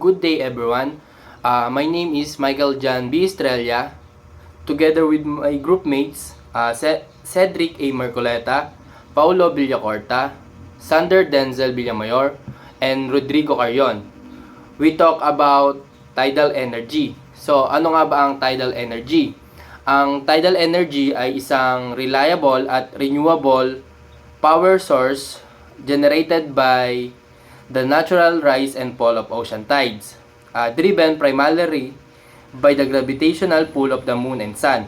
Good day everyone. My name is Michael John B. Estrella. Together with my group mates, Cedric A. Marcoleta, Paulo Villacorta, Sander Denzel Villamayor, and Rodrigo Carrion. We talk about tidal energy. So, ano nga ba ang tidal energy? Ang tidal energy ay isang reliable at renewable power source generated by the natural rise and fall of ocean tides, driven primarily by the gravitational pull of the moon and sun.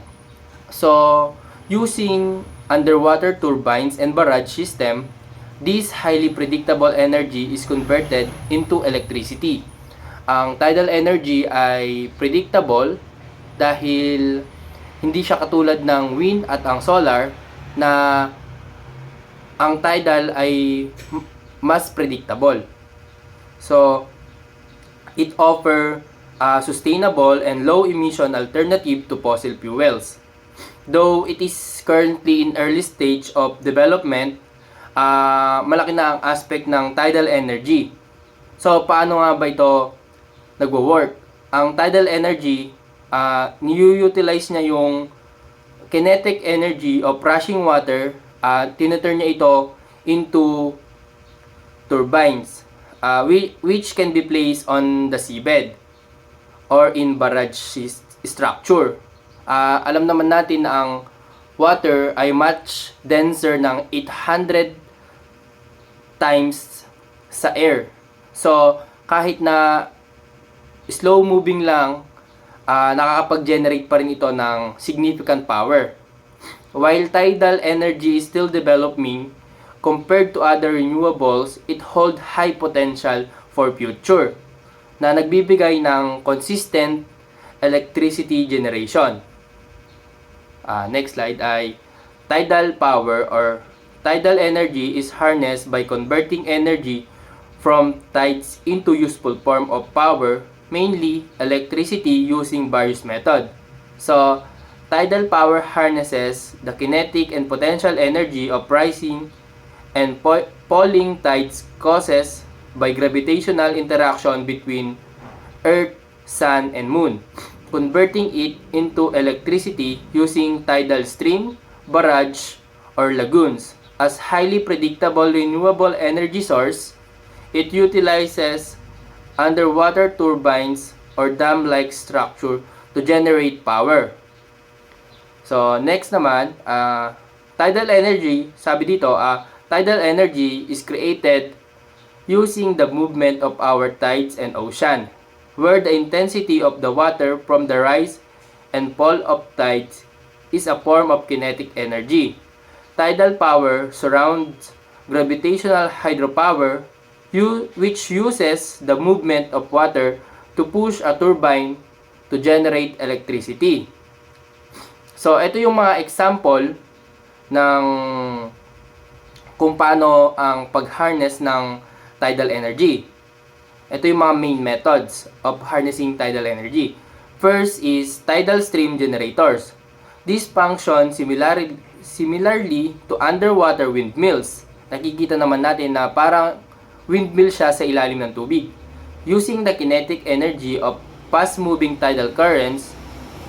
So, using underwater turbines and barrage system, this highly predictable energy is converted into electricity. Ang tidal energy ay predictable dahil hindi siya katulad ng wind at ang solar na ang tidal ay mas predictable. So, it offer a sustainable and low emission alternative to fossil fuels. Though it is currently in early stage of development, malaki na ang aspect ng tidal energy. So, paano nga ba ito nagwo-work? Ang tidal energy, ni-utilize niya yung kinetic energy of rushing water, tinuturn niya ito into turbines, which can be placed on the seabed or in barrage structure. Alam naman natin na ang water ay much denser ng 800 times sa air. So, kahit na slow moving lang, nakakapag-generate pa rin ito ng significant power. While tidal energy is still developing, compared to other renewables, it holds high potential for future na nagbibigay ng consistent electricity generation. Next slide ay tidal power or tidal energy is harnessed by converting energy from tides into useful form of power, mainly electricity, using various methods. So, tidal power harnesses the kinetic and potential energy of rising and falling tides causes by gravitational interaction between Earth, Sun, and Moon, converting it into electricity using tidal stream, barrage, or lagoons. As highly predictable renewable energy source, it utilizes underwater turbines or dam-like structure to generate power. So, next naman, tidal energy, sabi dito, tidal energy is created using the movement of our tides and ocean, where the intensity of the water from the rise and fall of tides is a form of kinetic energy. Tidal power surrounds gravitational hydropower, which uses the movement of water to push a turbine to generate electricity. So, ito yung mga example ng kung paano ang pag-harness ng tidal energy. Ito yung mga main methods of harnessing tidal energy. First is tidal stream generators. This function similarly to underwater windmills. Nakikita naman natin na parang windmill siya sa ilalim ng tubig. Using the kinetic energy of fast-moving tidal currents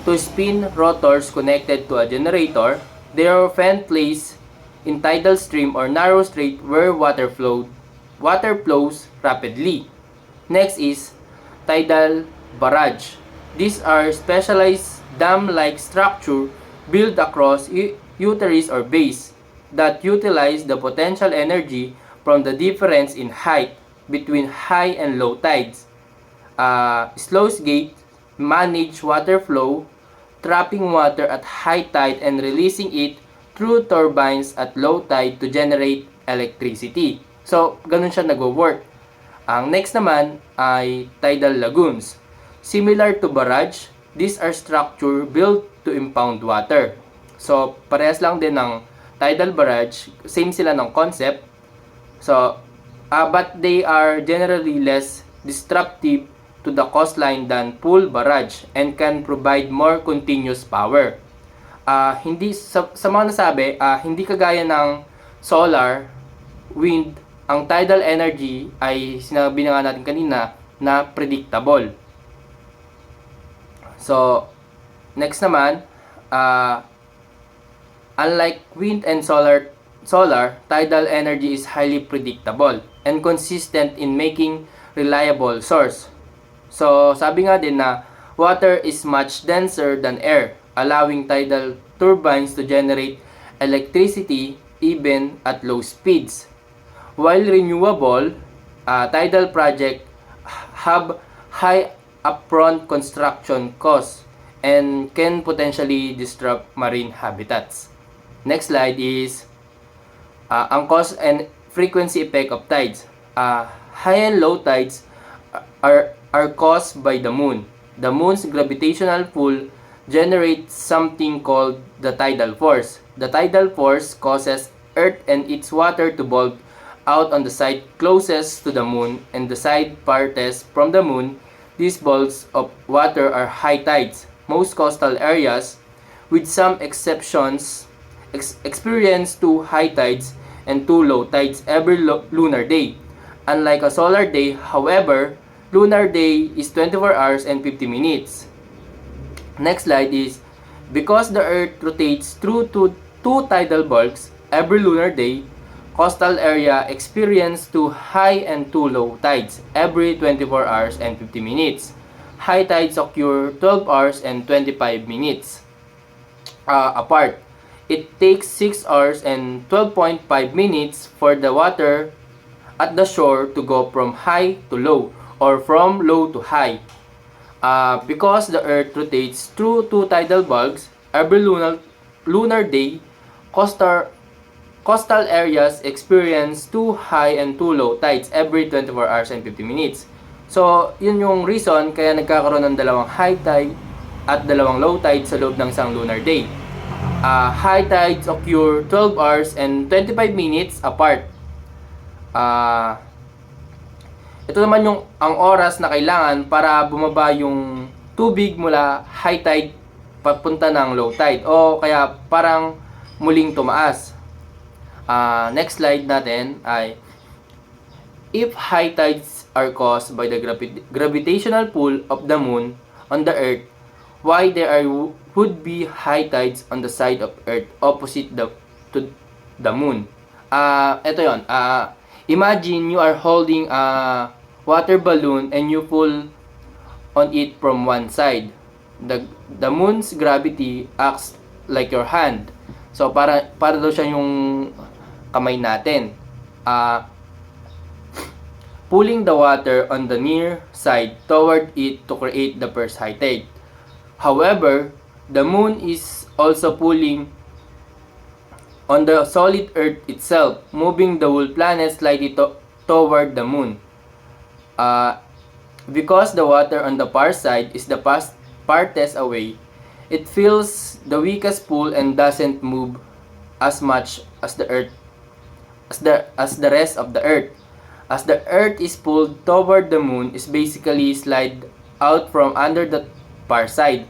to spin rotors connected to a generator, they are often placed in tidal stream or narrow strait where water flows rapidly. Next is tidal barrage. These are specialized dam-like structure built across uteries or bays that utilize the potential energy from the difference in height between high and low tides. Sluice gates manage water flow, trapping water at high tide and releasing it through turbines at low tide to generate electricity. So, ganun siya nagwo-work. Ang next naman ay tidal lagoons. Similar to barrage, these are structure built to impound water. So, parehas lang din ng tidal barrage, same sila ng concept. So, but they are generally less disruptive to the coastline than pool barrage and can provide more continuous power. Hindi sa mga nasabi, hindi kagaya ng solar, wind, ang tidal energy ay sinabi na nga natin kanina na predictable. So, next naman, unlike wind and solar, tidal energy is highly predictable and consistent in making reliable source. So, sabi nga din na water is much denser than air, allowing tidal turbines to generate electricity even at low speeds. While renewable, tidal projects have high upfront construction costs and can potentially disrupt marine habitats. Next slide is ang cause and frequency effect of tides. High and low tides are caused by the moon. The moon's gravitational pull generates something called the tidal force. The tidal force causes Earth and its water to bulge out on the side closest to the moon and the side farthest from the moon. These bulges of water are high tides. Most coastal areas, with some exceptions, experience 2 high tides and 2 low tides every lunar day. Unlike a solar day, however, lunar day is 24 hours and 50 minutes. Next slide is, because the Earth rotates through two tidal bulges every lunar day, coastal area experience 2 high and 2 low tides every 24 hours and 50 minutes. High tides occur 12 hours and 25 minutes apart. It takes 6 hours and 12.5 minutes for the water at the shore to go from high to low or from low to high. Because the Earth rotates through 2 tidal bulges every lunar day, coastal areas experience 2 high and 2 low tides every 24 hours and 50 minutes. So, yun yung reason kaya nagkakaroon ng dalawang high tide at dalawang low tide sa loob ng isang lunar day. High tides occur 12 hours and 25 minutes apart. Ito naman yung ang oras na kailangan para bumaba yung tubig mula high tide papunta ng low tide o kaya parang muling tumaas. Next slide natin ay, if high tides are caused by the gravitational pull of the moon on the Earth, why there would be high tides on the side of Earth opposite to the moon? Ito yon. Imagine you are holding a water balloon and you pull on it from one side. The moon's gravity acts like your hand. So para daw siya yung kamay natin. Pulling the water on the near side toward it to create the first high tide. However, the moon is also pulling on the solid Earth itself, moving the whole planet slightly toward the moon. Because the water on the far side is the farthest away, it feels the weakest pull and doesn't move as much as the Earth, as the rest of the Earth. As the Earth is pulled toward the moon, is basically slide out from under the far side,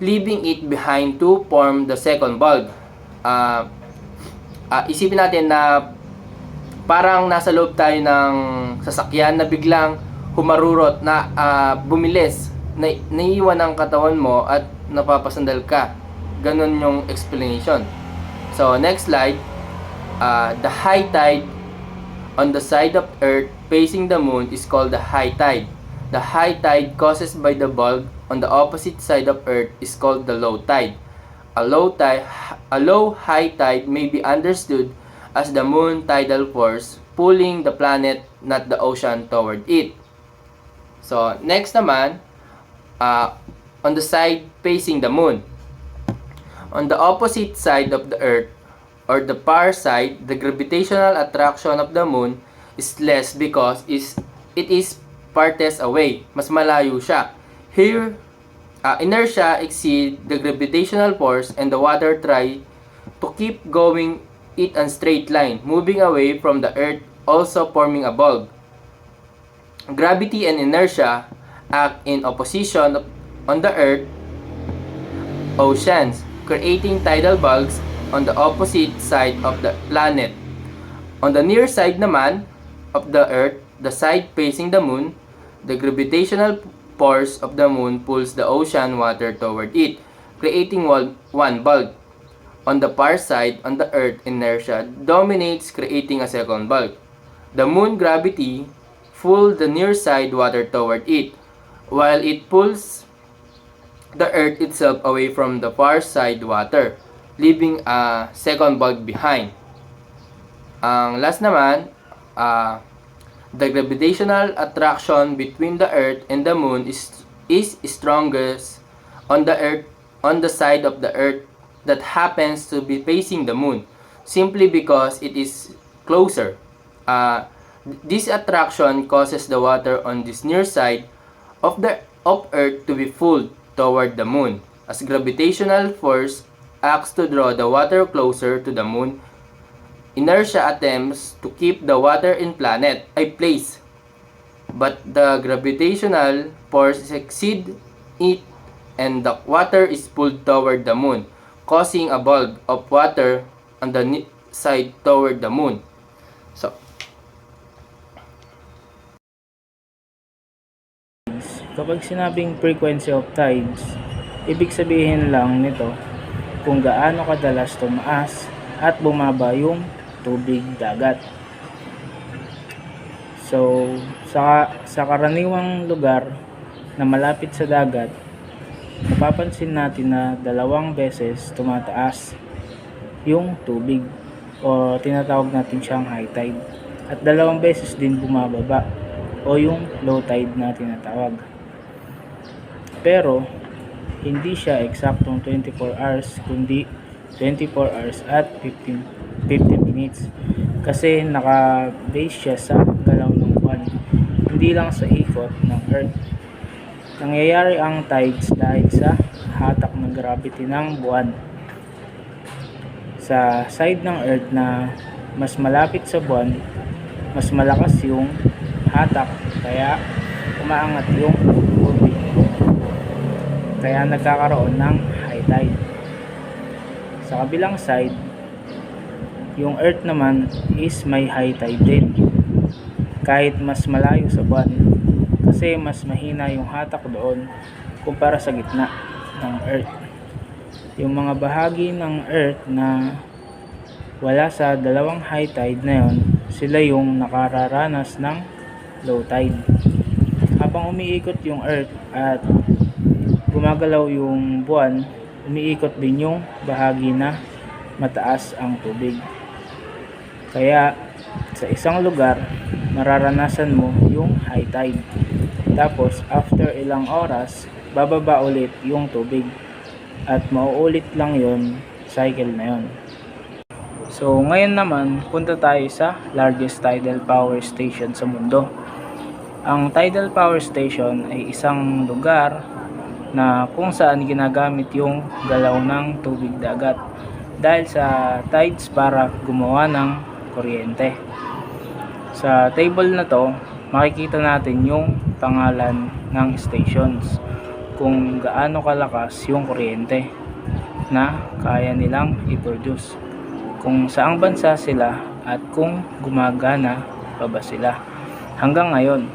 leaving it behind to form the second bulge. Isipin natin na parang nasa loob tayo ng sasakyan na biglang humarurot na bumilis, naiiwan ang katawan mo at napapasandal ka. Ganun yung explanation. So next slide, the high tide on the side of Earth facing the moon is called the high tide. The high tide caused by the bulge on the opposite side of Earth is called the low tide. A low high tide may be understood as the moon tidal force pulling the planet, not the ocean, toward it. So next naman, on the side facing the moon. On the opposite side of the Earth, or the far side, the gravitational attraction of the moon is less because it is farthest away. Mas malayo siya. Here, inertia exceeds the gravitational force and the water try to keep going it on straight line, moving away from the Earth, also forming a bulge. Gravity and inertia act in opposition on the Earth oceans, creating tidal bulges on the opposite side of the planet. On the near side naman of the Earth, the side facing the moon, The gravitational force of the moon pulls the ocean water toward it, creating one bulk. On the far side, on the Earth, inertia dominates, creating a second bulk. The moon gravity pulls the near side water toward it, while it pulls the Earth itself away from the far side water, leaving a second bulk behind. Ang last naman, the gravitational attraction between the Earth and the Moon is strongest on the side of the Earth that happens to be facing the Moon, simply because it is closer. This attraction causes the water on this near side of Earth to be pulled toward the Moon, as gravitational force acts to draw the water closer to the Moon. Inertia attempts to keep the water in place, but the gravitational force exceeds it and the water is pulled toward the Moon, causing a bulk of water on the side toward the Moon. So, kapag sinabing frequency of tides, ibig sabihin lang nito kung gaano kadalas tumaas at bumaba yung tubig dagat. So, sa karaniwang lugar na malapit sa dagat, mapapansin natin na 2 beses tumataas yung tubig o tinatawag natin siyang high tide, at 2 beses din bumababa o yung low tide na tinatawag. Pero hindi siya eksaktong 24 hours kundi 24 hours at 15 minutes, kasi naka-base siya sa galaw ng buwan, hindi lang sa ikot ng Earth. Nangyayari ang tides dahil sa hatak ng gravity ng buwan sa side ng Earth na mas malapit sa buwan. Mas malakas yung hatak, kaya umaangat yung tubig, kaya nagkakaroon ng high tide. Sa kabilang side, yung Earth naman is may high tide din, kahit mas malayo sa buwan, kasi mas mahina yung hatak doon kumpara sa gitna ng Earth. Yung mga bahagi ng Earth na wala sa 2 high tide na yon, sila yung nakararanas ng low tide. Habang umiikot yung Earth at gumagalaw yung buwan, umiikot din yung bahagi na mataas ang tubig. Kaya sa isang lugar, mararanasan mo yung high tide. Tapos after ilang oras, bababa ulit yung tubig. At mauulit lang yon, cycle na yon. So ngayon naman, punta tayo sa largest tidal power station sa mundo. Ang tidal power station ay isang lugar na kung saan ginagamit yung galaw ng tubig dagat dahil sa tides para gumawa ng kuryente. Sa table na to, makikita natin yung pangalan ng stations, kung gaano kalakas yung kuryente na kaya nilang i-produce, kung saang bansa sila, at kung gumagana pa ba sila. Hanggang ngayon,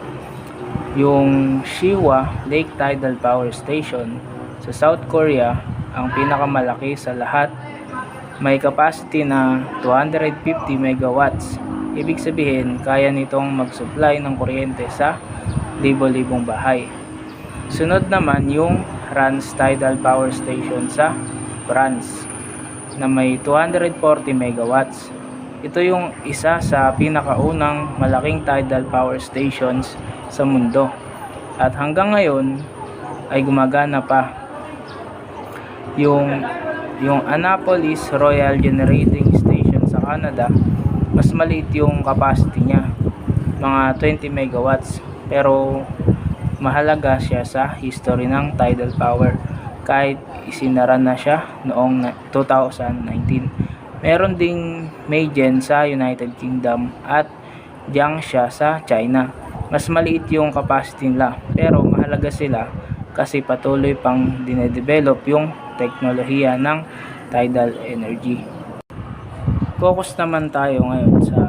yung Shiwa Lake Tidal Power Station sa South Korea, ang pinakamalaki sa lahat, may capacity na 250 megawatts. Ibig sabihin, kaya nitong mag-supply ng kuryente sa libo-libong bahay. Sunod naman yung Rance Tidal Power Station sa France na may 240 megawatts. Ito yung isa sa pinakaunang malaking tidal power stations sa mundo. At hanggang ngayon ay gumagana pa. Yung Annapolis Royal Generating Station sa Canada, mas maliit yung capacity niya, mga 20 megawatts, pero mahalaga siya sa history ng tidal power kahit isinara na siya noong 2019. Meron ding Meijin sa United Kingdom at Jiangxia sa China. Mas maliit yung capacity nila, pero mahalaga sila kasi patuloy pang dinedevelop yung teknolohiya ng tidal energy. Focus naman tayo ngayon sa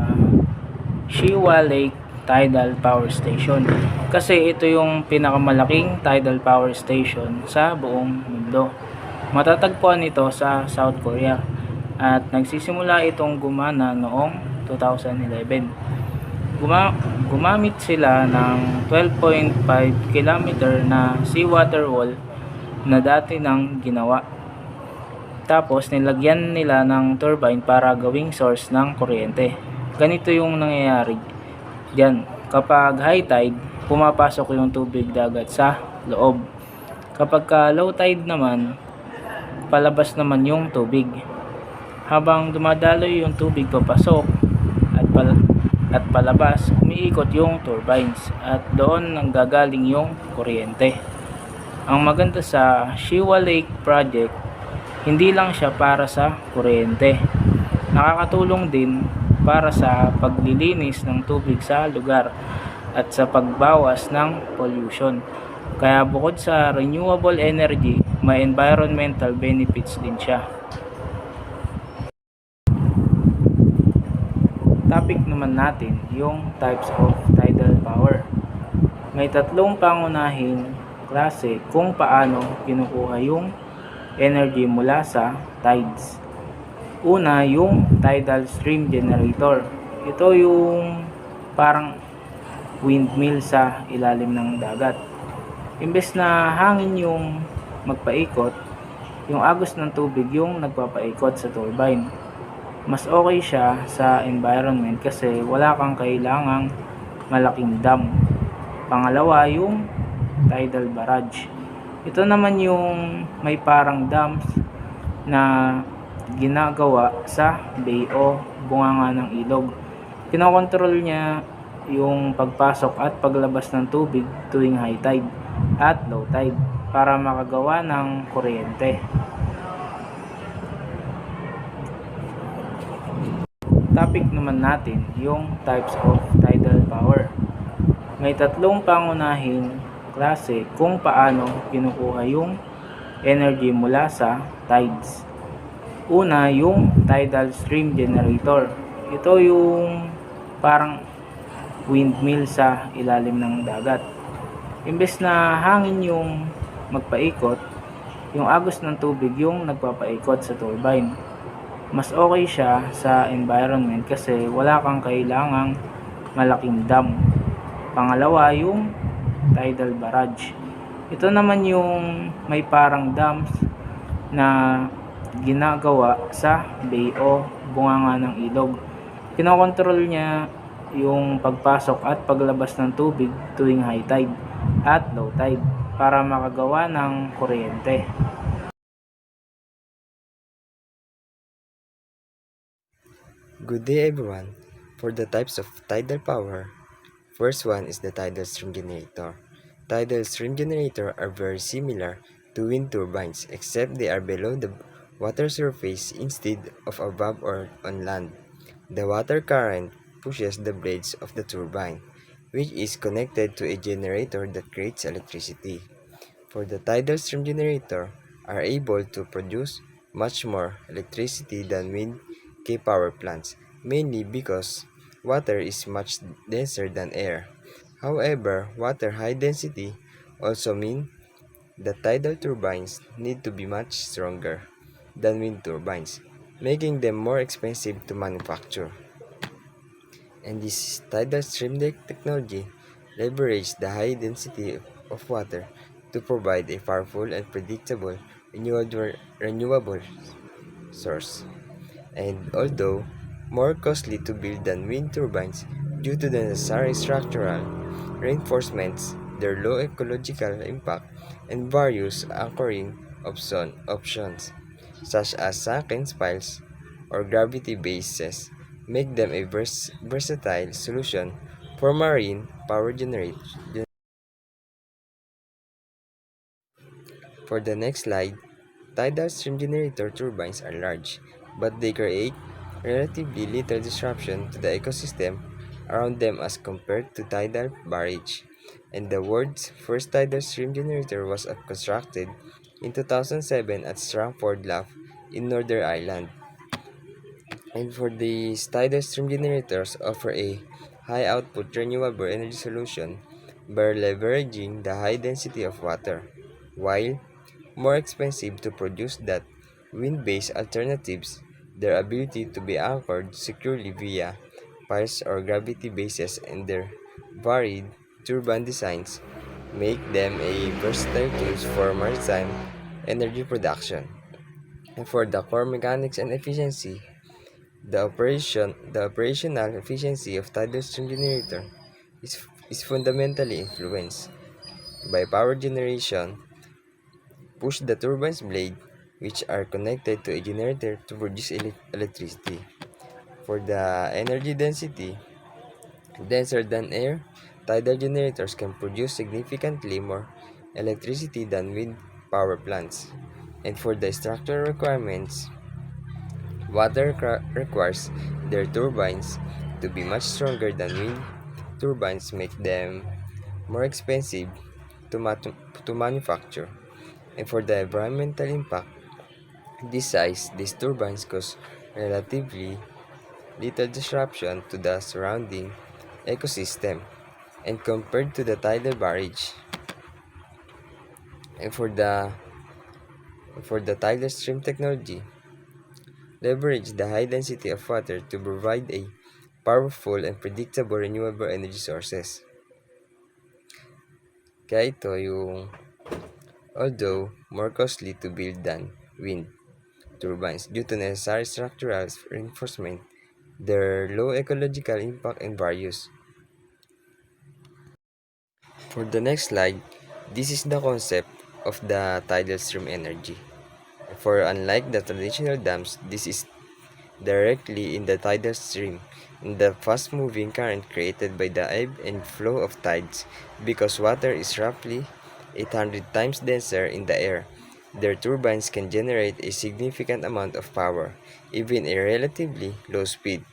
Shiwa Lake tidal power station. Kasi ito yung pinakamalaking tidal power station sa buong mundo. Matatagpuan ito sa South Korea at nagsisimula itong gumana noong 2011. Gumamit sila ng 12.5 kilometer na seawater wall na dati nang ginawa. Tapos nilagyan nila ng turbine para gawing source ng kuryente. Ganito yung nangyayari diyan. Kapag high tide, pumapasok yung tubig dagat sa loob. Kapag low tide naman, palabas naman yung tubig. Habang dumadaloy yung tubig papasok at palabas, umiikot yung turbines at doon nanggagaling yung kuryente. Ang maganda sa Shiwa Lake Project, hindi lang siya para sa kuryente. Nakakatulong din para sa paglilinis ng tubig sa lugar at sa pagbawas ng pollution. Kaya bukod sa renewable energy, may environmental benefits din siya. Topic naman natin yung types of tidal power. May tatlong pangunahing klase kung paano kinukuha yung energy mula sa tides. Una, yung tidal stream generator. Ito yung parang windmill sa ilalim ng dagat. Imbes na hangin yung magpaikot, yung agos ng tubig yung nagpapaikot sa turbine. Mas okay siya sa environment kasi wala kang kailangang malaking dam. Pangalawa, yung tidal barrage. Ito naman yung may parang dams na ginagawa sa bay o bunganga ng ilog. Kinokontrol niya yung pagpasok at paglabas ng tubig tuwing high tide at low tide para makagawa ng kuryente. Topic naman natin yung types of tidal power. May tatlong pangunahing klase kung paano kinukuha yung energy mula sa tides. Una, yung tidal stream generator. Ito yung parang windmill sa ilalim ng dagat. Imbes na hangin yung magpaikot, yung agos ng tubig yung nagpapaikot sa turbine. Mas okay siya sa environment kasi wala kang kailangang malaking dam. Pangalawa, yung tidal barrage. Ito naman yung may parang dams na ginagawa sa bay o bunganga ng ilog. Kinokontrol niya yung pagpasok at paglabas ng tubig tuwing high tide at low tide para makagawa ng kuryente. Good day everyone. For the types of tidal power, first one is the tidal stream generator. Tidal stream generator are very similar to wind turbines except they are below the water surface instead of above or on land. The water current pushes the blades of the turbine, which is connected to a generator that creates electricity. For the tidal stream generator are able to produce much more electricity than wind power plants, mainly because water is much denser than air. However, water high density also mean the tidal turbines need to be much stronger than wind turbines, making them more expensive to manufacture. And this tidal stream technology leverages the high density of water to provide a powerful and predictable renewable source. And although more costly to build than wind turbines due to the necessary structural reinforcements, their low ecological impact, and various anchoring options, such as sunken piles or gravity bases, make them a versatile solution for marine power generation. For the next slide, tidal stream generator turbines are large, but they create relatively little disruption to the ecosystem around them as compared to tidal barrage. And the world's first tidal stream generator was constructed in 2007 at Strangford Lough in Northern Ireland. And for these tidal stream generators offer a high output renewable energy solution by leveraging the high density of water, while more expensive to produce that wind-based alternatives, their ability to be anchored securely via piles or gravity bases and their varied turbine designs make them a versatile tools for maritime energy production. And for the core mechanics and efficiency, the operational efficiency of tidal stream generator is fundamentally influenced by power generation. Push the turbine's blade, which are connected to a generator to produce electricity. For the energy density, denser than air, tidal generators can produce significantly more electricity than wind power plants. And for the structural requirements, water requires their turbines to be much stronger than wind turbines, make them more expensive to manufacture. And for the environmental impact, these turbines cause relatively little disruption to the surrounding ecosystem and compared to the tidal barrage. And for the tidal stream technology, leverage the high density of water to provide a powerful and predictable renewable energy sources. Kaya ito yung although more costly to build than wind turbines due to necessary structural reinforcement, their low ecological impact and various. For the next slide, this is the concept of the tidal stream energy. For unlike the traditional dams, this is directly in the tidal stream, in the fast-moving current created by the ebb and flow of tides. Because water is roughly 800 times denser in the air, their turbines can generate a significant amount of power, even a relatively low speed.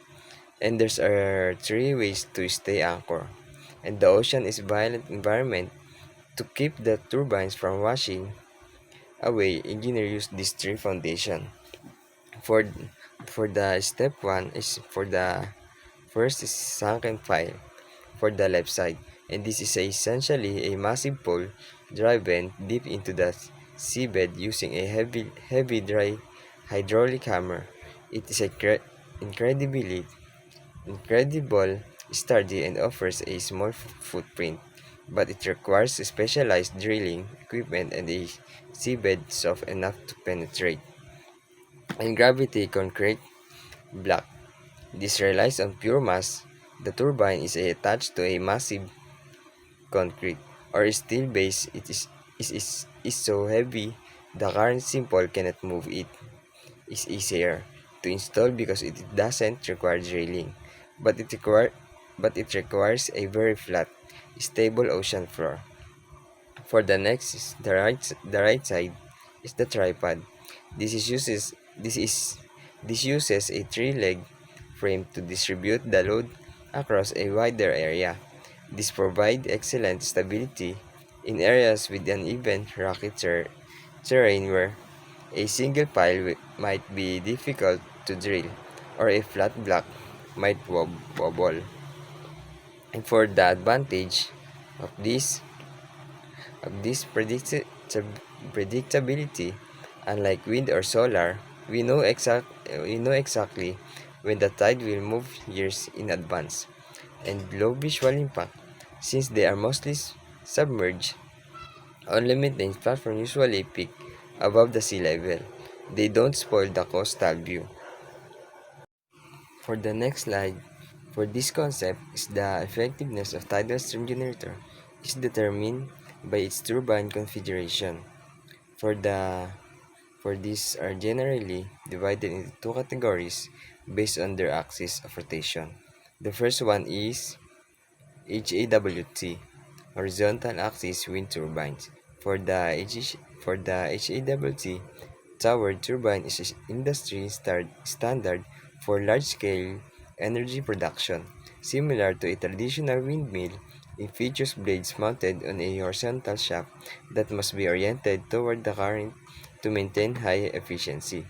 And there are three ways to stay anchored. And the ocean is violent environment to keep the turbines from washing away. Engineers use these three foundation. For for the step one is for the first is sunken pile for the left side, and this is essentially a massive pole driven deep into the seabed using a heavy dry hydraulic hammer. It is incredible sturdy and offers a small footprint, but it requires specialized drilling equipment and a seabed soft enough to penetrate. And gravity concrete block. This relies on pure mass. The turbine is attached to a massive concrete or steel base. It is so heavy the current simple cannot move it. It's easier to install because it doesn't require drilling, but it requires a very flat, stable ocean floor. For the next, the right side is the tripod. This is uses this is this uses a three-leg frame to distribute the load across a wider area. This provides excellent stability in areas with uneven rocky terrain where a single pile might be difficult to drill or a flat block might wobble. And for the advantage of this predictability, unlike wind or solar, we know exactly when the tide will move years in advance. And low visual impact, since they are mostly submerged. Only maintenance platforms usually peak above the sea level. They don't spoil the coastal view. For the next slide, for this concept is the effectiveness of tidal stream generator is determined by its turbine configuration. For these are generally divided into two categories based on their axis of rotation. The first one is HAWT, horizontal axis wind turbines. For the HAWT, tower turbine is industry standard for large-scale energy production. Similar to a traditional windmill, it features blades mounted on a horizontal shaft that must be oriented toward the current to maintain high efficiency.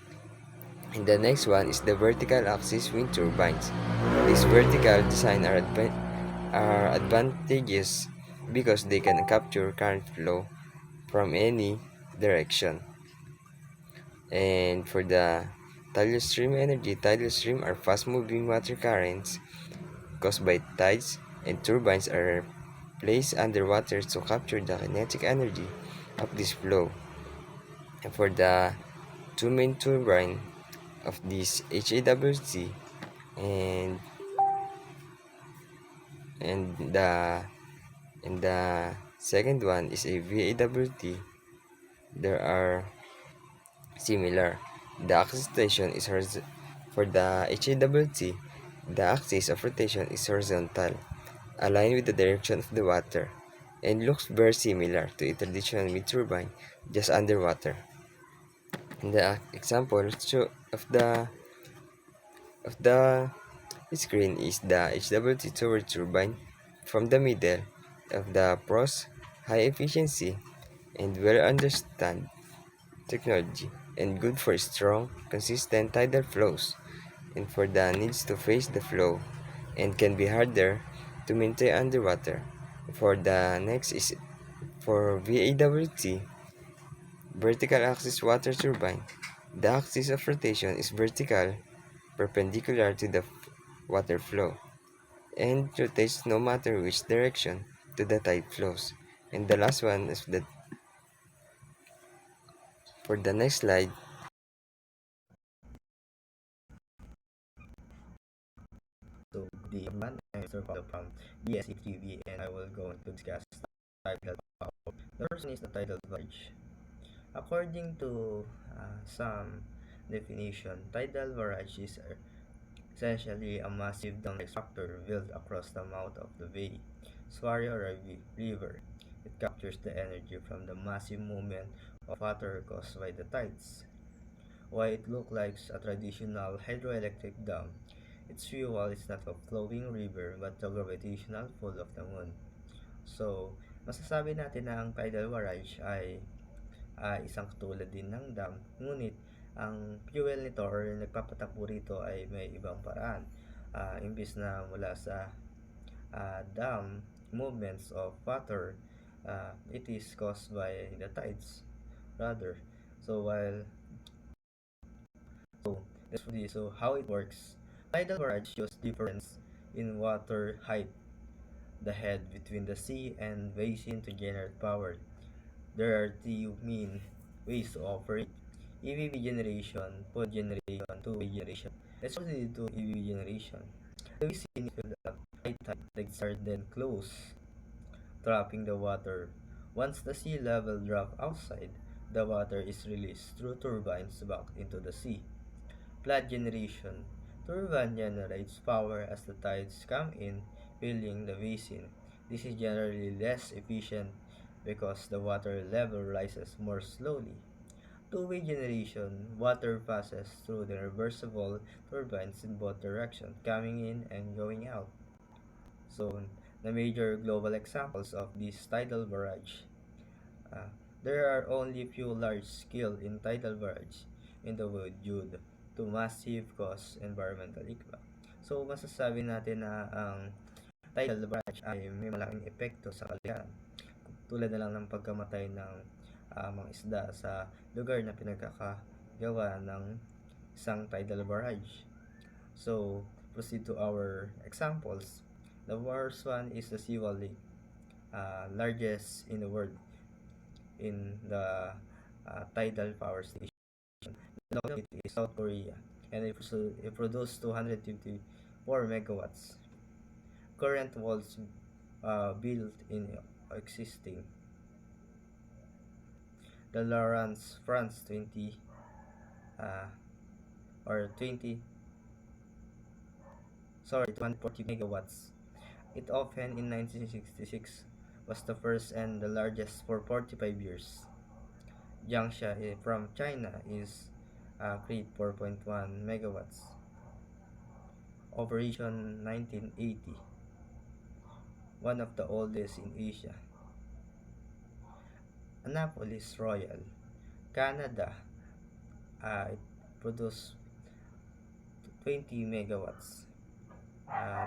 And the next one is the vertical axis wind turbines. These vertical design are are advantageous because they can capture current flow from any direction. And for the tidal stream energy, tidal stream are fast-moving water currents caused by tides, and turbines are placed underwater to capture the kinetic energy of this flow. And for the two main turbine of this HAWC and and the and the second one is a VAWT, there are similar. The axis rotation is for the HAWT, the axis of rotation is horizontal, aligned with the direction of the water, and looks very similar to a traditional wind turbine just underwater. And the example of the screen is the HWT tower turbine from the middle of the pros, high efficiency and well understand technology, and good for strong, consistent tidal flows, and for the needs to face the flow, and can be harder to maintain underwater. For the next is for VAWT, vertical axis water turbine. The axis of rotation is vertical, perpendicular to the water flow, and rotates no matter which direction to the tide flows. And the last one is for the next slide. So, good evening, I'm Mr. Paulo from DSCTV, and I will go to discuss tidal power. The first one is the tidal barrage. According to some definition, tidal barrage is essentially a massive dam structure built across the mouth of the Bay, Swari or River. It captures the energy from the massive movement of water caused by the tides. While it looks like a traditional hydroelectric dam, its fuel is not a flowing river but the gravitational pull of the moon. So, masasabi natin na ang tidal barrage ay isang katulad din ng dam, ngunit ang fuel nito or nagpapatakbo rito ay may ibang paraan. Imbis na mula sa dam movements of water, it is caused by the tides rather. So while so how it works, tidal barrage shows difference in water height, the head between the sea and basin to generate power. There are two main ways to operate: EVP generation, pull generation, two-way generation. Let's proceed to EVP generation. The basin is filled up, high tide legs are then closed, trapping the water. Once the sea level drop outside, the water is released through turbines back into the sea. Flood generation. Turbine generates power as the tides come in, filling the basin. This is generally less efficient because the water level rises more slowly. Two-way generation. Water passes through the reversible turbines in both directions, coming in and going out. So, the major global examples of this tidal barrage. Uh, there are only few large-scale in tidal barrage in the world due to massive cost environmental impact. So, masasabi natin na ang tidal barrage ay may malaking epekto sa kalikasan. Tulad na lang ng pagkamatay ng mga isda sa lugar na pinagkakagawa ng isang tidal barrage. So, proceed to our examples. The first one is the Siwa Lake, largest in the world in the tidal power station. The locality is South Korea, and it produced 254 megawatts. Current walls built in existing. The Lawrence France 20 or 20 240 megawatts. It opened in 1966, was the first and the largest for 45 years. Jiangxia from China is create 4.1 megawatts. Operation 1980, one of the oldest in Asia. Annapolis Royal, Canada, it produced 20 megawatts.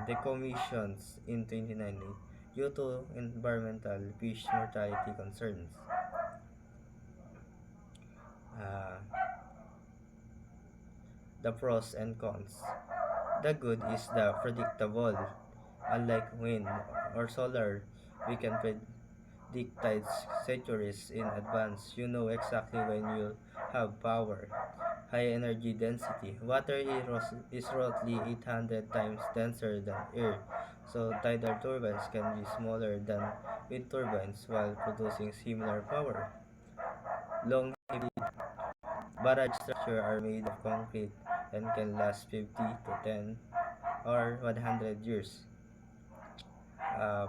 decommissions in 2019 due to environmental fish mortality concerns. Uh, the pros and cons. The good is the predictable. Unlike wind or solar, we can predict tides centuries in advance. You know exactly when you'll have power. High energy density. Water is roughly 800 times denser than air, so tidal turbines can be smaller than wind turbines while producing similar power. Longevity. Barrage structures are made of concrete and can last 50 to 10 or 100 years.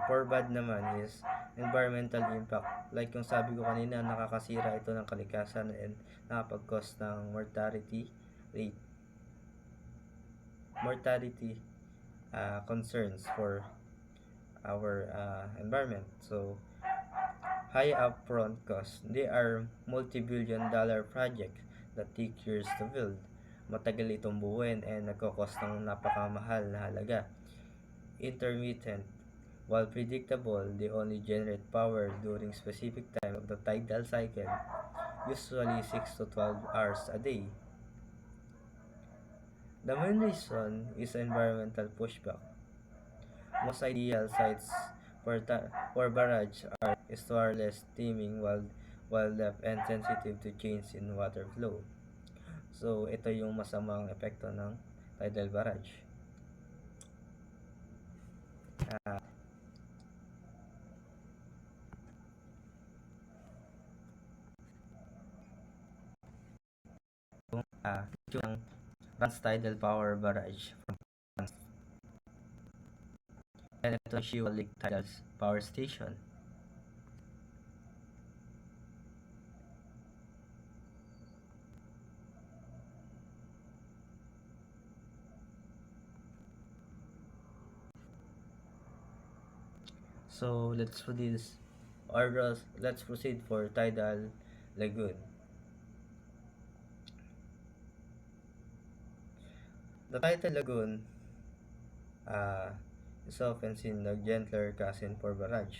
For bad naman is environmental impact. Like yung sabi ko kanina, nakakasira ito ng kalikasan and nakapag-cause ng rate, mortality concerns for our environment. So, high upfront cost. They are multi-billion dollar projects that take years to build. Matagal itong buuin and nagkakos ng napakamahal na halaga. Intermittent. While predictable, they only generate power during specific time of the tidal cycle, usually 6 to 12 hours a day. The main reason is environmental pushback. Most ideal sites for barrage are estuareless, teeming wildlife and sensitive to change in water flow. So, ito yung masamang epekto ng tidal barrage. Yung Rance Tidal Power Barrage from France. And ito ang Shiwa Lake Tidal Power Station. So let's proceed for Tidal Lagoon. The Tidal Lagoon is often seen the gentler cousin for barrage.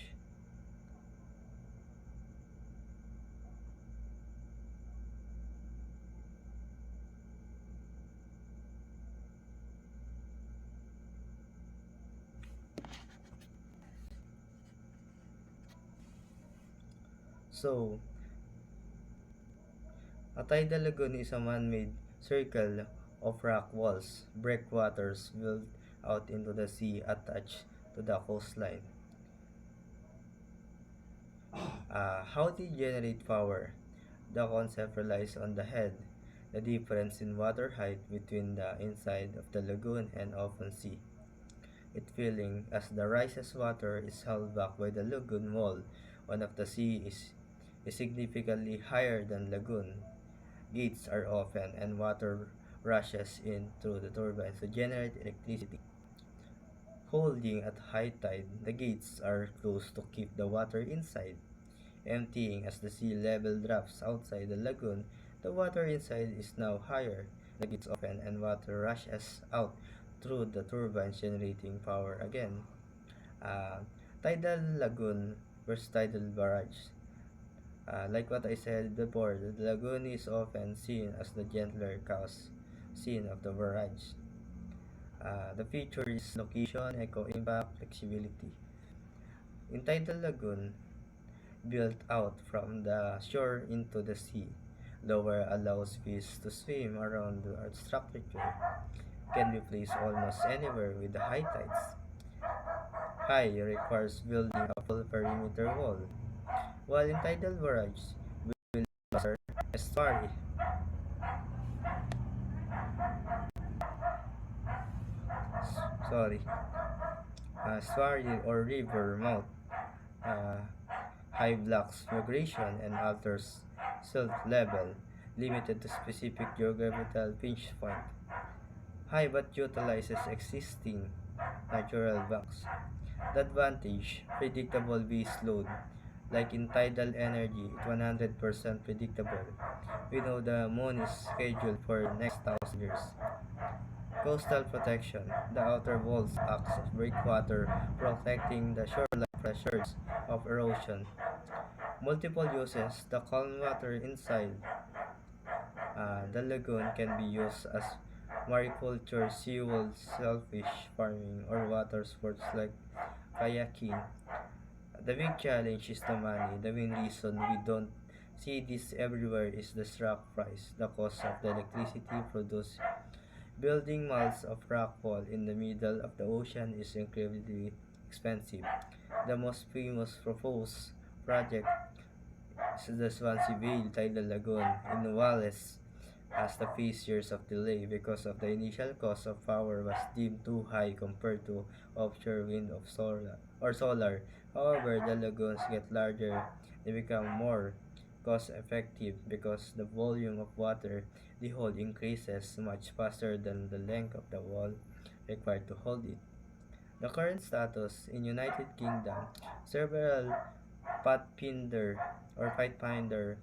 So, a tidal lagoon is a man-made circle of rock walls, breakwaters built out into the sea attached to the coastline. How they generate power? The concept relies on the head, the difference in water height between the inside of the lagoon and open sea. It filling as the rises water is held back by the lagoon wall. One of the sea is significantly higher than lagoon. Gates are open and water rushes in through the turbines to generate electricity. Holding at high tide, the gates are closed to keep the water inside. Emptying as the sea level drops outside the lagoon, the water inside is now higher. The gates open and water rushes out through the turbines generating power again. Tidal lagoon versus tidal barrage. Like what I said before, the lagoon is often seen as the gentler cause scene of the barrage. The feature is location, eco impact, flexibility. In tidal lagoon, built out from the shore into the sea, lower allows fish to swim around the structure. Can be placed almost anywhere with the high tides. High requires building a full perimeter wall, while in tidal barrage, will estuary. Sorry, estuary or river mouth. High blocks migration and alters silt level, limited to specific geographical pinch point. High but utilizes existing natural banks. The advantage, predictable base load. Like in tidal energy, 100% predictable. We know the moon is scheduled for next 1,000 years. Coastal protection. The outer walls acts as breakwater, protecting the shoreline from the surge of erosion. Multiple uses. The calm water inside the lagoon can be used as mariculture, seaweed, shellfish farming, or water sports like kayaking. The big challenge is the money. The main reason we don't see this everywhere is the rock price, the cost of the electricity produced. Building miles of rock wall in the middle of the ocean is incredibly expensive. The most famous proposed project is the Swansea Vale Tidal Lagoon in Wales as the faced years of delay because of the initial cost of power was deemed too high compared to offshore wind of solar. However, the lagoons get larger, they become more cost effective because the volume of water they hold increases much faster than the length of the wall required to hold it. The current status in United Kingdom, several Pathfinder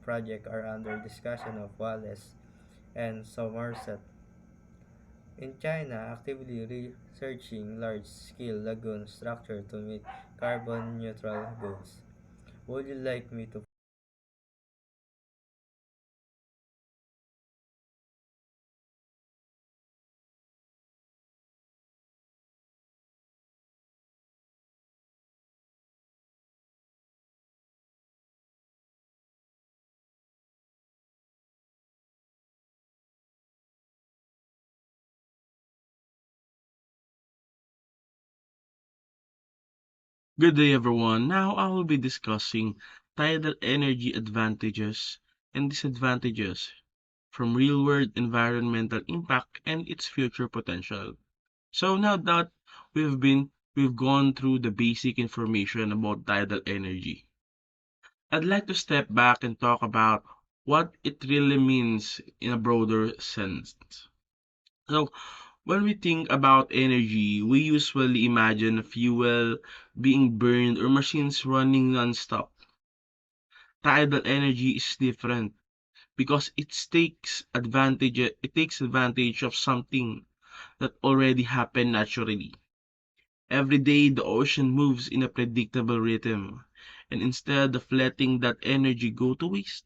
projects are under discussion of Wales and Somerset. In China, actively researching large-scale lagoon structure to meet carbon neutral goals. Would you like me to Good day, everyone. Now I will be discussing tidal energy advantages and disadvantages from real world environmental impact and its future potential. So now that we've gone through the basic information about tidal energy, I'd like to step back and talk about what it really means in a broader sense. So, when we think about energy, we usually imagine fuel being burned or machines running non-stop. Tidal energy is different because it takes advantage of something that already happened naturally. Every day the ocean moves in a predictable rhythm, and instead of letting that energy go to waste,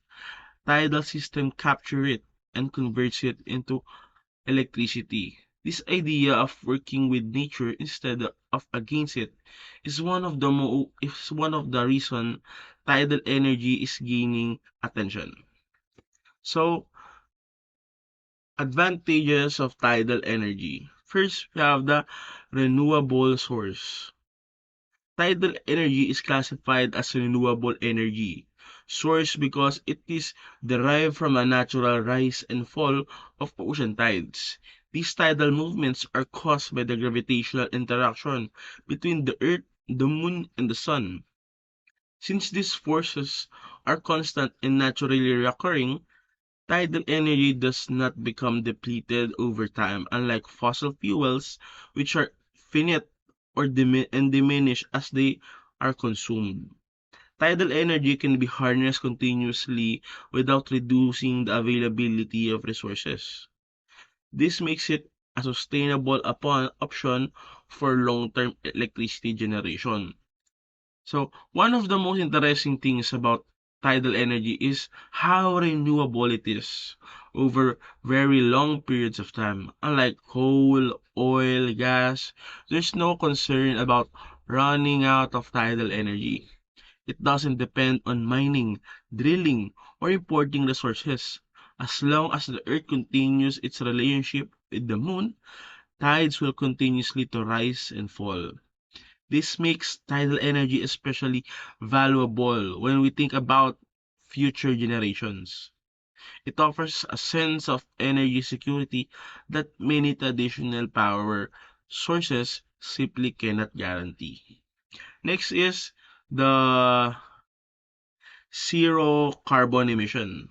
tidal system capture it and converts it into electricity. This idea of working with nature instead of against it is one of the reason tidal energy is gaining attention. So, advantages of tidal energy. First, we have the renewable source. Tidal energy is classified as renewable energy source because it is derived from a natural rise and fall of ocean tides. These tidal movements are caused by the gravitational interaction between the Earth, the Moon, and the Sun. Since these forces are constant and naturally recurring, tidal energy does not become depleted over time, unlike fossil fuels, which are finite and diminish as they are consumed. Tidal energy can be harnessed continuously without reducing the availability of resources. This makes it a sustainable option for long-term electricity generation. So, one of the most interesting things about tidal energy is how renewable it is over very long periods of time. Unlike coal, oil, gas, there's no concern about running out of tidal energy. It doesn't depend on mining, drilling, or importing resources. As long as the Earth continues its relationship with the Moon, tides will continuously to rise and fall. This makes tidal energy especially valuable when we think about future generations. It offers a sense of energy security that many traditional power sources simply cannot guarantee. Next is the zero carbon emission.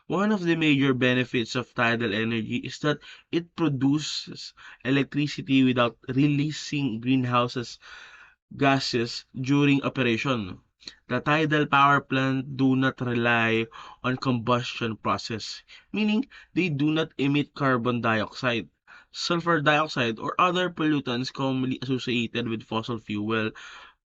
One of the major benefits of tidal energy is that it produces electricity without releasing greenhouse gases during operation. The tidal power plant do not rely on combustion process, meaning they do not emit carbon dioxide. sulfur dioxide, or other pollutants commonly associated with fossil fuel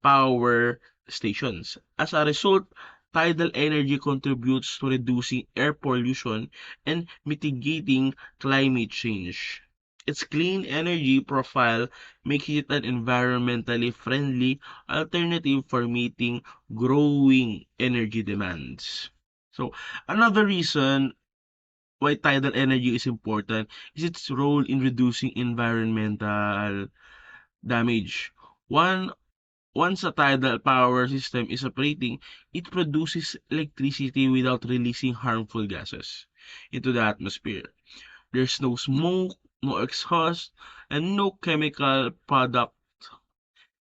power stations. As a result, tidal energy contributes to reducing air pollution and mitigating climate change. Its clean energy profile makes it an environmentally friendly alternative for meeting growing energy demands. So, another reason why tidal energy is important is its role in reducing environmental damage. One Once a tidal power system is operating, it produces electricity without releasing harmful gases into the atmosphere. There's no smoke, no exhaust, and no chemical product.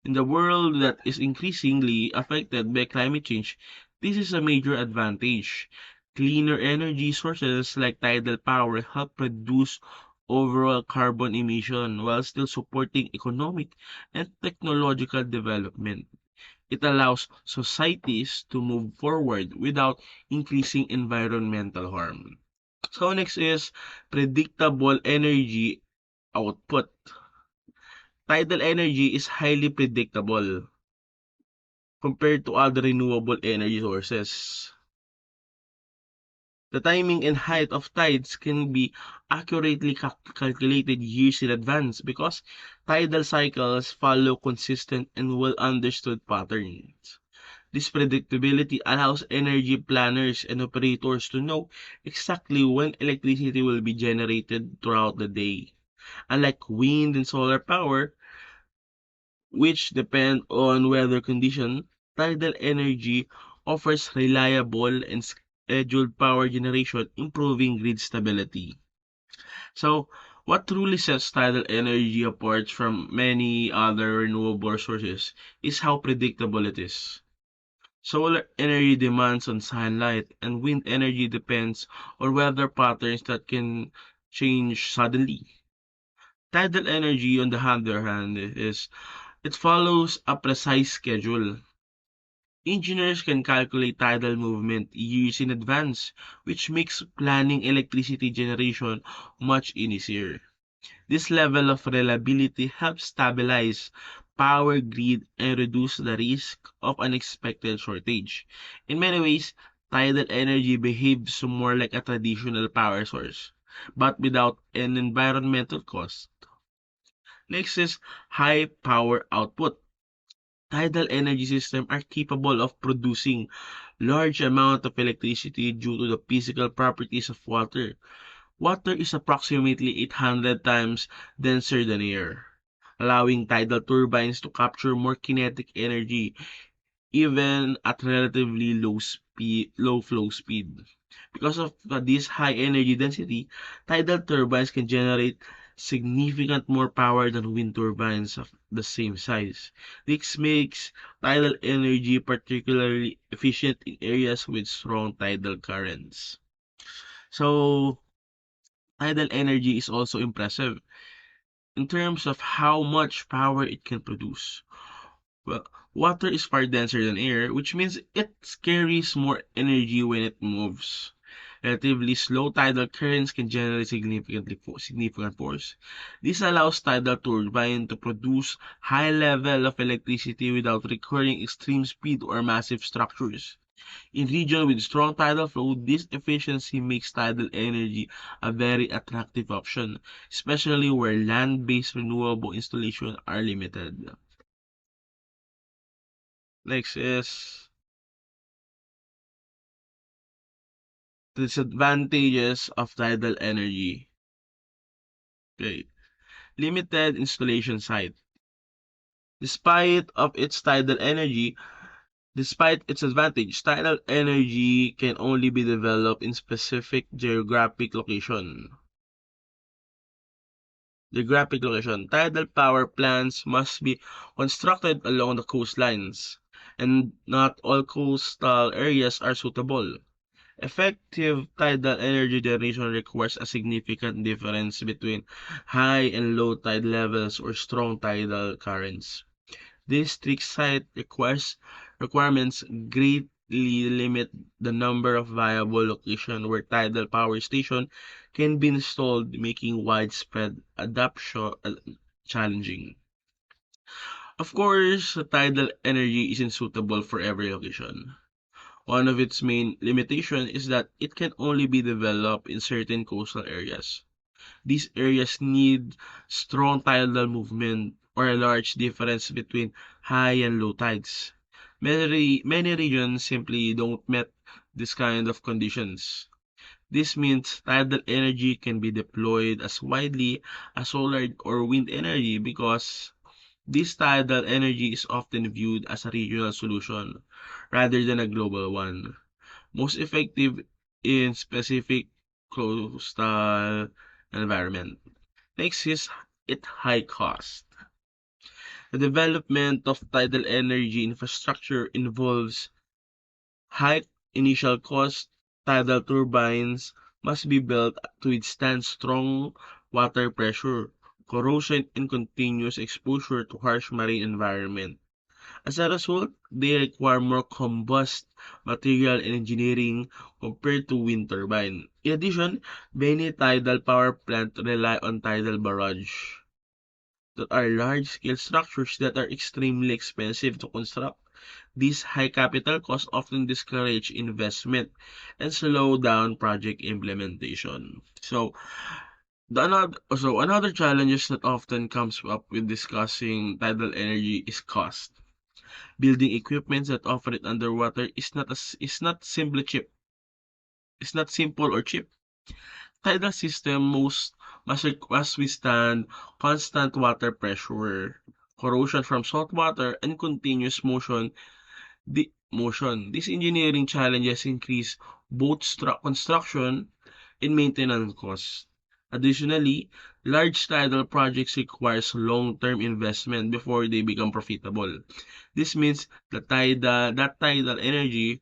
In the world that is increasingly affected by climate change, this is a major advantage. Cleaner energy sources like tidal power help reduce overall carbon emission while still supporting economic and technological development. It allows societies to move forward without increasing environmental harm. So next is predictable energy output. Tidal energy is highly predictable compared to other renewable energy sources. The timing and height of tides can be accurately calculated years in advance because tidal cycles follow consistent and well understood patterns. This predictability allows energy planners and operators to know exactly when electricity will be generated throughout the day. Unlike wind and solar power, which depend on weather condition, tidal energy offers reliable and scheduled power generation, improving grid stability. So, what truly sets tidal energy apart from many other renewable sources is how predictable it is. Solar energy demands on sunlight, and wind energy depends on weather patterns that can change suddenly. Tidal energy, on the other hand, is it follows a precise schedule. Engineers can calculate tidal movement years in advance, which makes planning electricity generation much easier. This level of reliability helps stabilize power grid and reduce the risk of unexpected shortage. In many ways, tidal energy behaves more like a traditional power source, but without an environmental cost. Next is high power output. Tidal energy systems are capable of producing large amount of electricity due to the physical properties of water. Water is approximately 800 times denser than air, allowing tidal turbines to capture more kinetic energy even at relatively low flow speed. Because of this high energy density, tidal turbines can generate significant more power than wind turbines of the same size. This makes tidal energy particularly efficient in areas with strong tidal currents. So, tidal energy is also impressive in terms of how much power it can produce. Well, water is far denser than air, which means it carries more energy when it moves. Relatively slow tidal currents can generate significant force. This allows tidal turbine to produce high level of electricity without requiring extreme speed or massive structures. In regions with strong tidal flow, this efficiency makes tidal energy a very attractive option, especially where land-based renewable installations are limited. Next is disadvantages of tidal energy. Okay. Limited installation site. Despite of its tidal energy, Despite its advantage, tidal energy can only be developed in specific geographic location. Tidal power plants must be constructed along the coastlines, and not all coastal areas are suitable. Effective tidal energy generation requires a significant difference between high and low tide levels or strong tidal currents. This strict site requirements greatly greatly limit the number of viable locations where tidal power station can be installed, making widespread adoption challenging. Of course, tidal energy isn't suitable for every location. One of its main limitations is that it can only be developed in certain coastal areas. These areas need strong tidal movement or a large difference between high and low tides. Many regions simply don't meet this kind of conditions. This means tidal energy can be deployed as widely as solar or wind energy because this tidal energy is often viewed as a regional solution rather than a global one, most effective in specific coastal environment. Next is its high cost. The development of tidal energy infrastructure involves high initial cost. Tidal turbines must be built to withstand strong water pressure, corrosion, and continuous exposure to harsh marine environment. As a result, they require more combust material and engineering compared to wind turbine. In addition, many tidal power plants rely on tidal barrage that are large-scale structures that are extremely expensive to construct. These high capital costs often discourage investment and slow down project implementation. Another challenges that often comes up with discussing tidal energy is cost. Building equipment that operate underwater is not simply cheap. It's not simple or cheap. Tidal system must withstand constant water pressure, corrosion from salt water, and continuous motion. These engineering challenges increase both construction and maintenance costs. Additionally, large tidal projects requires long-term investment before they become profitable. This means that tidal energy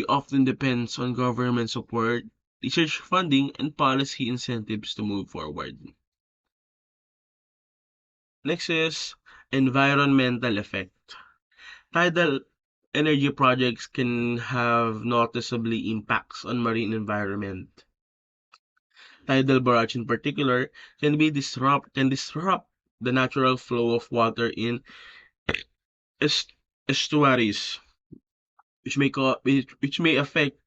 often depends on government support, research funding, and policy incentives to move forward. Next is environmental effect. Tidal energy projects can have noticeably impacts on marine environment. Tidal barrage in particular can disrupt the natural flow of water in est- estuaries, which may affect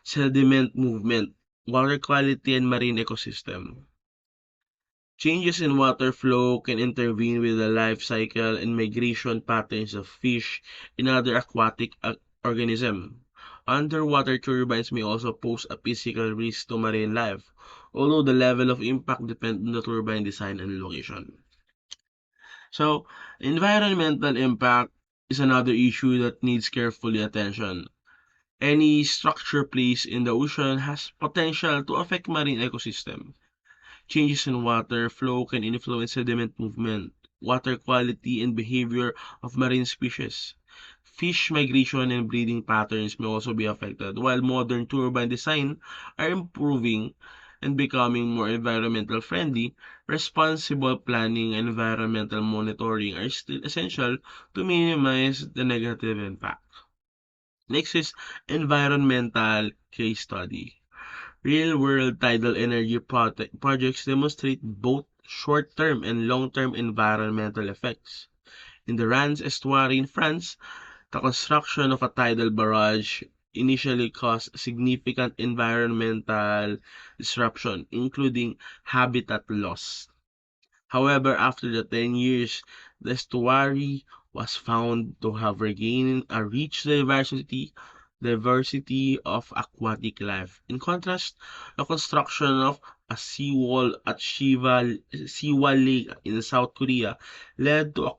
sediment movement, water quality, and marine ecosystem. Changes in water flow can intervene with the life cycle and migration patterns of fish and other aquatic organisms. Underwater turbines may also pose a physical risk to marine life, although the level of impact depends on the turbine design and location. So, environmental impact is another issue that needs carefully attention. Any structure placed in the ocean has potential to affect marine ecosystem. Changes in water flow can influence sediment movement, water quality, and behavior of marine species. Fish migration and breeding patterns may also be affected, while modern turbine design are improving and becoming more environmental friendly. Responsible planning and environmental monitoring are still essential to minimize the negative impact. Next is environmental case study. Real-world tidal energy projects demonstrate both short-term and long-term environmental effects. In the Rance estuary in France, the construction of a tidal barrage initially caused significant environmental disruption, including habitat loss. However, after the 10 years, the estuary was found to have regained a rich diversity of aquatic life. In contrast, the construction of a seawall at Siwa Lake in South Korea led to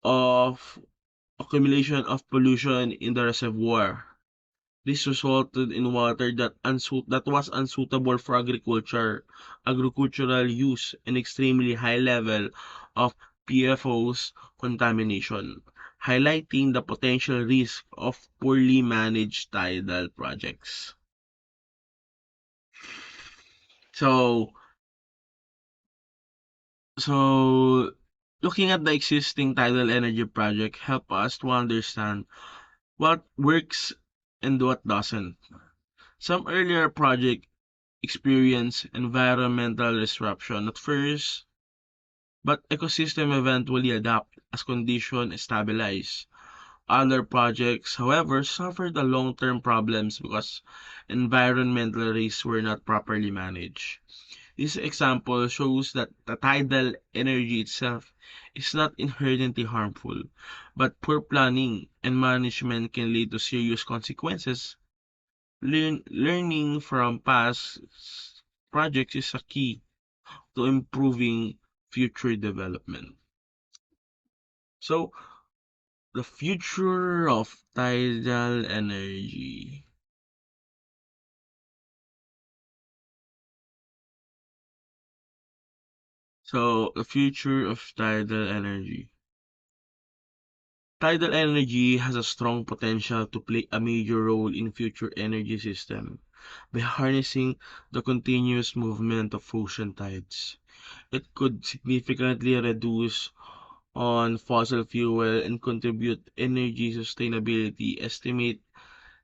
of accumulation of pollution in the reservoir. This resulted in water that was unsuitable for agricultural use, and extremely high level of PFOS contamination, highlighting the potential risk of poorly managed tidal projects. So, so Looking at the existing tidal energy project help us to understand what works and what doesn't. Some earlier projects experienced environmental disruption at first, but ecosystem eventually adapt as conditions stabilize. Other projects, however, suffered the long-term problems because environmental risks were not properly managed. This example shows that the tidal energy itself is not inherently harmful, but poor planning and management can lead to serious consequences. Learning from past projects is a key to improving future development. So, the future of tidal energy. The future of tidal energy. Tidal energy has a strong potential to play a major role in future energy system by harnessing the continuous movement of ocean tides. It could significantly reduce on fossil fuel and contribute energy sustainability. Estimate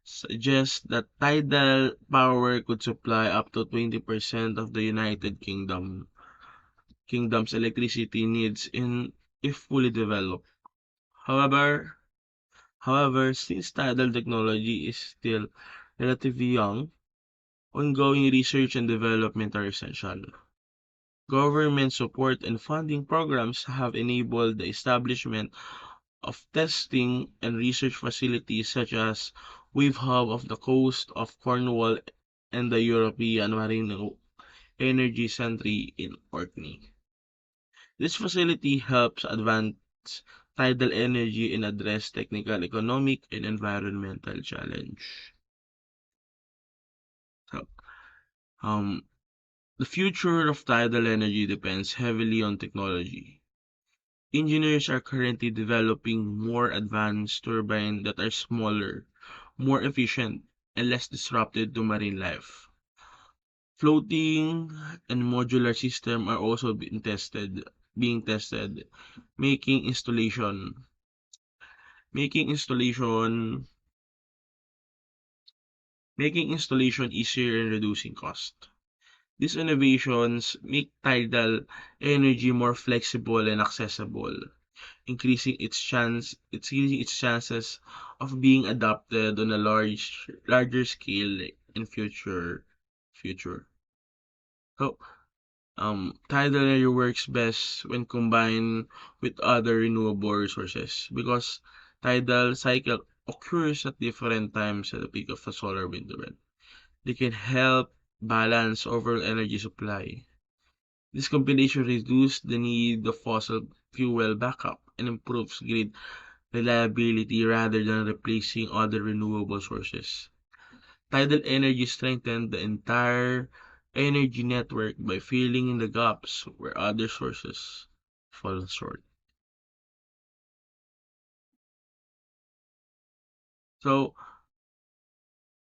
suggest that tidal power could supply up to 20% of the Kingdom's electricity needs in if fully developed. However, since tidal technology is still relatively young, ongoing research and development are essential. Government support and funding programs have enabled the establishment of testing and research facilities such as Wave Hub of the coast of Cornwall and the European Marine Energy Centre in Orkney. This facility helps advance tidal energy and address technical, economic, and environmental challenge. So, um, the future of tidal energy depends heavily on technology. Engineers are currently developing more advanced turbines that are smaller, more efficient, and less disruptive to marine life. Floating and modular systems are also being tested, making installation making installation making installation easier and reducing cost. These innovations make tidal energy more flexible and accessible, increasing its chances of being adopted on a larger scale in future. So, tidal energy works best when combined with other renewable resources because tidal cycle occurs at different times at the peak of the solar wind event. They can help balance overall energy supply. This combination reduces the need of fossil fuel backup and improves grid reliability rather than replacing other renewable sources. Tidal energy strengthens the entire energy network by filling in the gaps where other sources fall short. So,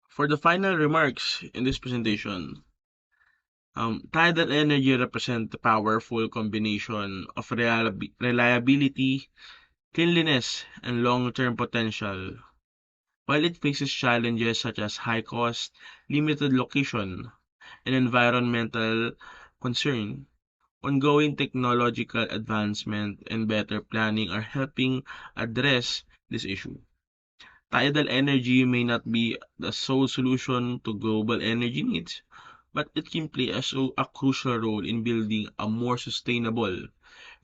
for the final remarks in this presentation, tidal energy represents a powerful combination of reliability, cleanliness, and long-term potential. While it faces challenges such as high cost, limited location, and environmental concern, ongoing technological advancement and better planning are helping address this issue. Tidal energy may not be the sole solution to global energy needs, but it can play a crucial role in building a more sustainable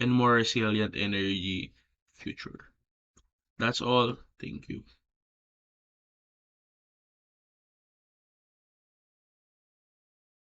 and more resilient energy future. That's all. Thank you.